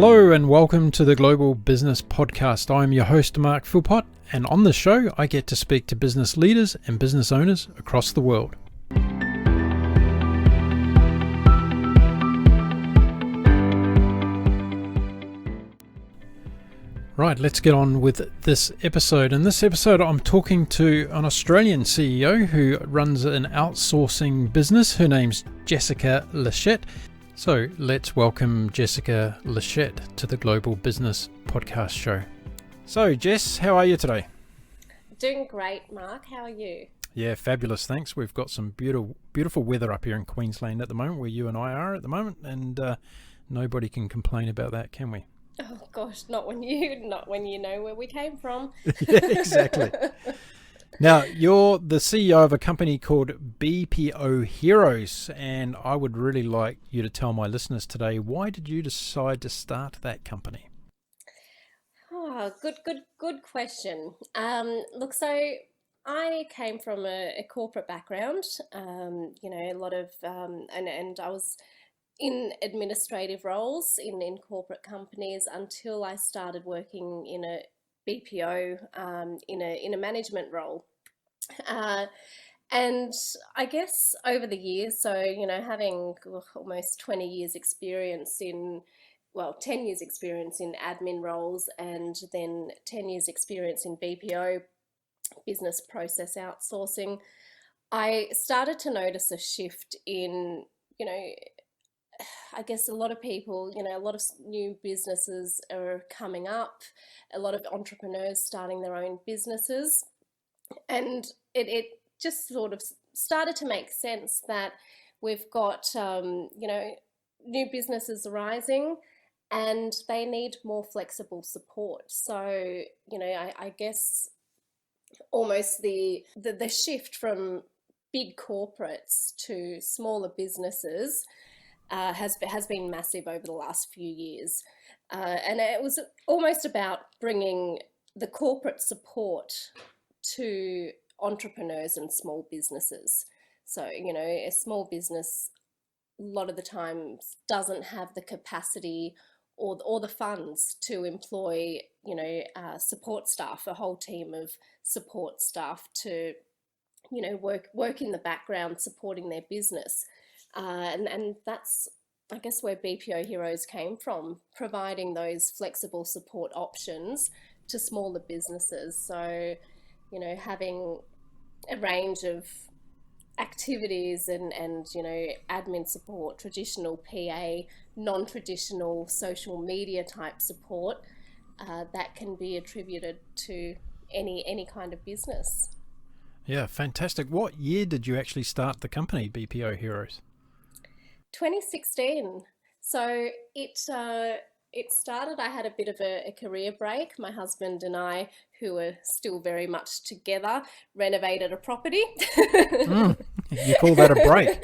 Hello and welcome to the Global Business Podcast. I'm your host, Mark Philpott, and on this show, I get to speak to business leaders and business owners across the world. Right, let's get on with this episode. In this episode, I'm talking to an Australian CEO who runs an outsourcing business. Her name's Jessica Lachette. So let's welcome Jessica Lachette to the Global Business Podcast show. So Jess, how are you today? Doing great, Mark. How are you? Yeah, fabulous, thanks. We've got some beautiful weather up here in Queensland at the moment, where you and I are at the moment, and nobody can complain about that, can we? Oh gosh, not when you know where we came from. Yeah, exactly. Now, you're the CEO of a company called BPO Heroes, and I would really like you to tell my listeners today, why did you decide to start that company? Oh, good question. Look, so I came from a corporate background. A lot of and I was in administrative roles in corporate companies until I started working in a BPO in a management role. And I guess over the years, so, having almost 20 years experience 10 years experience in admin roles and then 10 years experience in BPO, business process outsourcing, I started to notice a shift in, I guess a lot of people, a lot of new businesses are coming up, a lot of entrepreneurs starting their own businesses. And it just sort of started to make sense that we've got, new businesses arising and they need more flexible support. So, I guess almost the shift from big corporates to smaller businesses has been massive over the last few years. And it was almost about bringing the corporate support to entrepreneurs and small businesses. So, a small business a lot of the times doesn't have the capacity or the funds to employ, support staff, a whole team of support staff to, work in the background supporting their business. And that's, I guess, where BPO Heroes came from, providing those flexible support options to smaller businesses. So, having a range of activities and admin support, traditional PA, non-traditional social media type support that can be attributed to any kind of business. Yeah, fantastic. What year did you actually start the company, BPO Heroes? 2016. So it started, I had a bit of a career break. My husband and I, who are still very much together, renovated a property. You call that a break?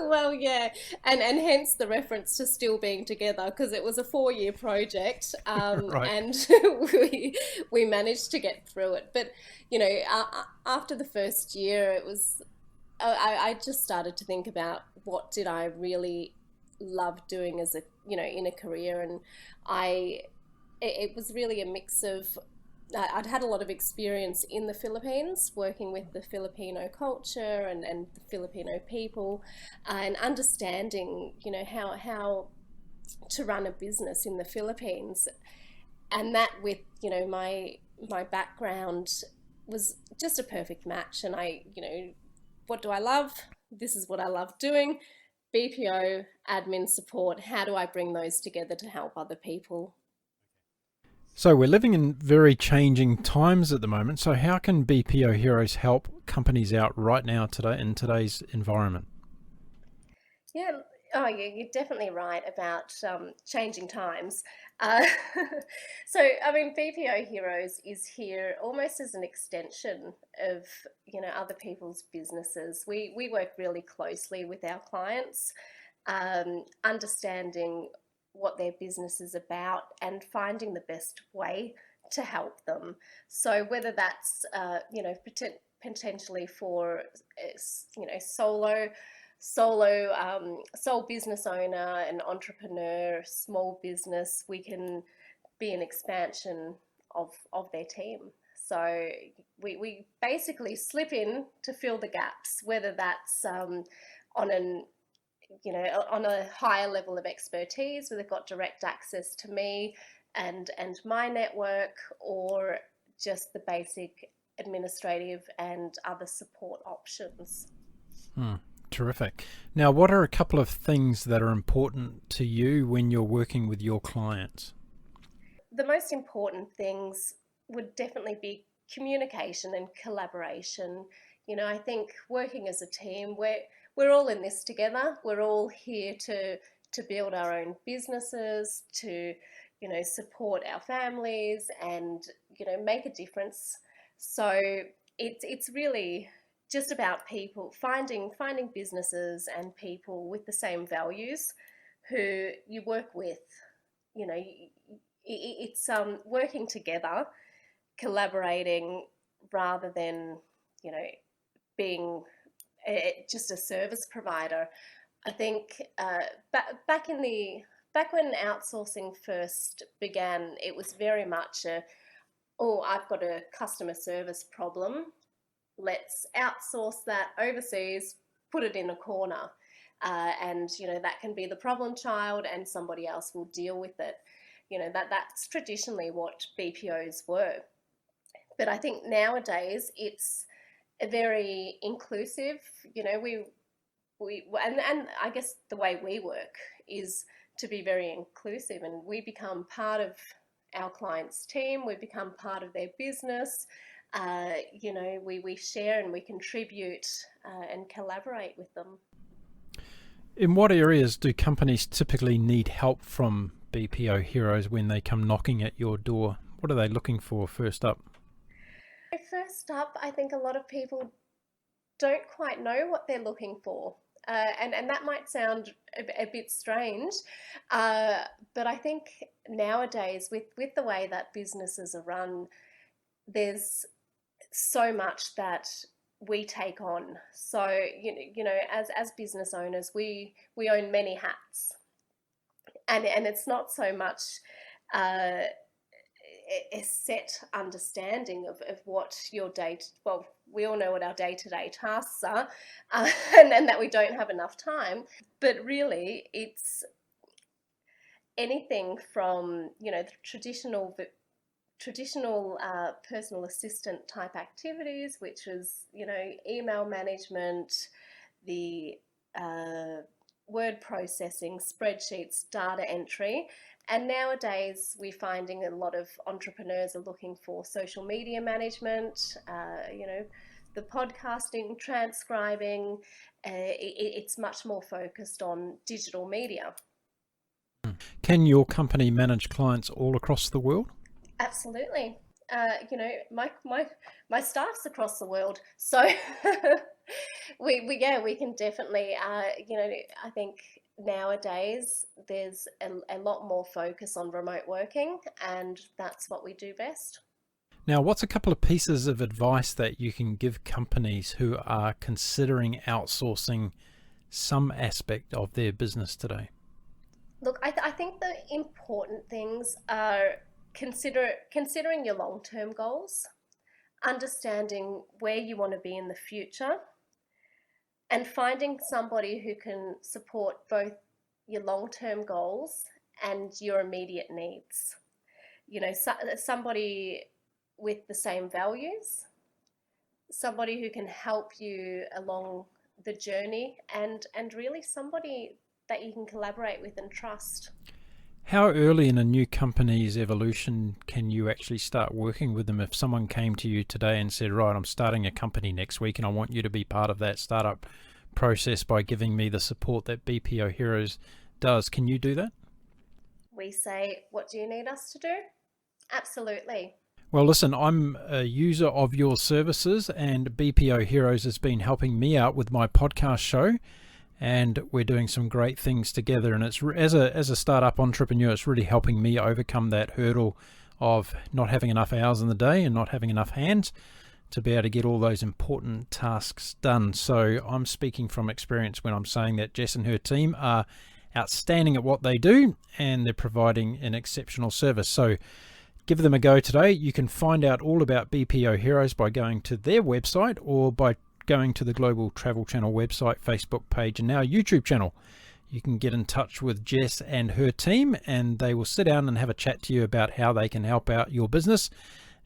well, yeah. And hence the reference to still being together, because it was a 4-year project. Right. And we managed to get through it. But, after the first year, it was, I just started to think about what did I really love doing as in a career. And it was really a mix of, I'd had a lot of experience in the Philippines, working with the Filipino culture and the Filipino people, and understanding, how to run a business in the Philippines. And that with, my background was just a perfect match. And what do I love? This is what I love doing. BPO, admin support, how do I bring those together to help other people? So we're living in very changing times at the moment. So how can BPO Heroes help companies out right now today in today's environment? Yeah, you're definitely right about changing times. So, BPO Heroes is here almost as an extension of, other people's businesses. We work really closely with our clients, understanding what their business is about and finding the best way to help them. So whether that's, potentially for, sole business owner, an entrepreneur, small business, we can be an expansion of their team. So we basically slip in to fill the gaps, whether that's on on a higher level of expertise where they've got direct access to me and my network, or just the basic administrative and other support options. Terrific. Now, what are a couple of things that are important to you when you're working with your clients? The most important things would definitely be communication and collaboration. I think working as a team, we're all in this together. We're all here to build our own businesses, to support our families, and make a difference. So it's really just about people, finding businesses and people with the same values who you work with. It's working together, collaborating, rather than being just a service provider. I think back when outsourcing first began, it was very much I've got a customer service problem. Let's outsource that overseas, put it in a corner, and that can be the problem child, and somebody else will deal with it. That's traditionally what BPOs were. But I think nowadays it's a very inclusive. And I guess the way we work is to be very inclusive, and we become part of our client's team. We become part of their business. We share and we contribute and collaborate with them. In what areas do companies typically need help from BPO Heroes when they come knocking at your door? What are they looking for first up? First up, I think a lot of people don't quite know what they're looking for. And that might sound a bit strange, but I think nowadays with the way that businesses are run, there's so much that we take on. So as business owners, we own many hats, and it's not so much a set understanding of what your we all know what our day-to-day tasks are, and that we don't have enough time. But really, it's anything from the traditional personal assistant type activities, which is email management, the word processing, spreadsheets, data entry. And nowadays we're finding a lot of entrepreneurs are looking for social media management, the podcasting, transcribing. It's much more focused on digital media. Can your company manage clients all across the world? Absolutely. My staff's across the world, so we can definitely. I think nowadays there's a lot more focus on remote working, and that's what we do best. Now, what's a couple of pieces of advice that you can give companies who are considering outsourcing some aspect of their business today? Look, I think the important things are considering your long-term goals, understanding where you want to be in the future, and finding somebody who can support both your long-term goals and your immediate needs. Somebody with the same values, somebody who can help you along the journey, and really somebody that you can collaborate with and trust. How early in a new company's evolution can you actually start working with them? If someone came to you today and said, right, I'm starting a company next week and I want you to be part of that startup process by giving me the support that BPO Heroes does, can you do that? We say, what do you need us to do? Absolutely. Well, listen, I'm a user of your services, and BPO Heroes has been helping me out with my podcast show, and we're doing some great things together. And it's as a startup entrepreneur, it's really helping me overcome that hurdle of not having enough hours in the day and not having enough hands. to be able to get all those important tasks done. So I'm speaking from experience when I'm saying that Jess and her team are outstanding at what they do, and they're providing an exceptional service. So give them a go today. You can find out all about BPO Heroes by going to their website or by going to the Global Travel Channel website, Facebook page, and now YouTube channel. You can get in touch with Jess and her team, and they will sit down and have a chat to you about how they can help out your business,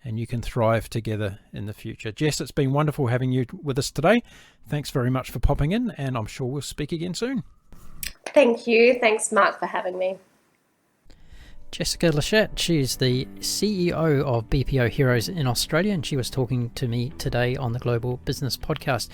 and you can thrive together in the future. Jess, it's been wonderful having you with us today. Thanks very much for popping in, and I'm sure we'll speak again soon. Thank you. Thanks, Mark, for having me. Jessica Lachette, she's the CEO of BPO Heroes in Australia, and she was talking to me today on the Global Business Podcast.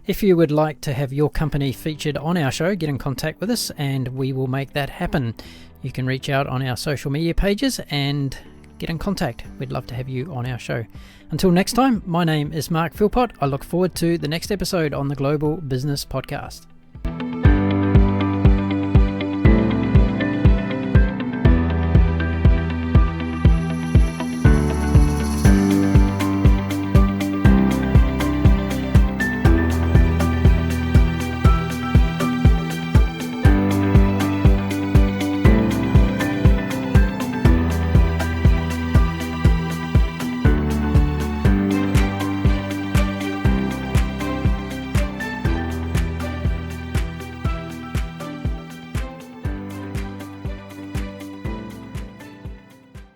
If you would like to have your company featured on our show, get in contact with us and we will make that happen. You can reach out on our social media pages and get in contact. We'd love to have you on our show. Until next time, my name is Mark Philpott. I look forward to the next episode on the Global Business Podcast.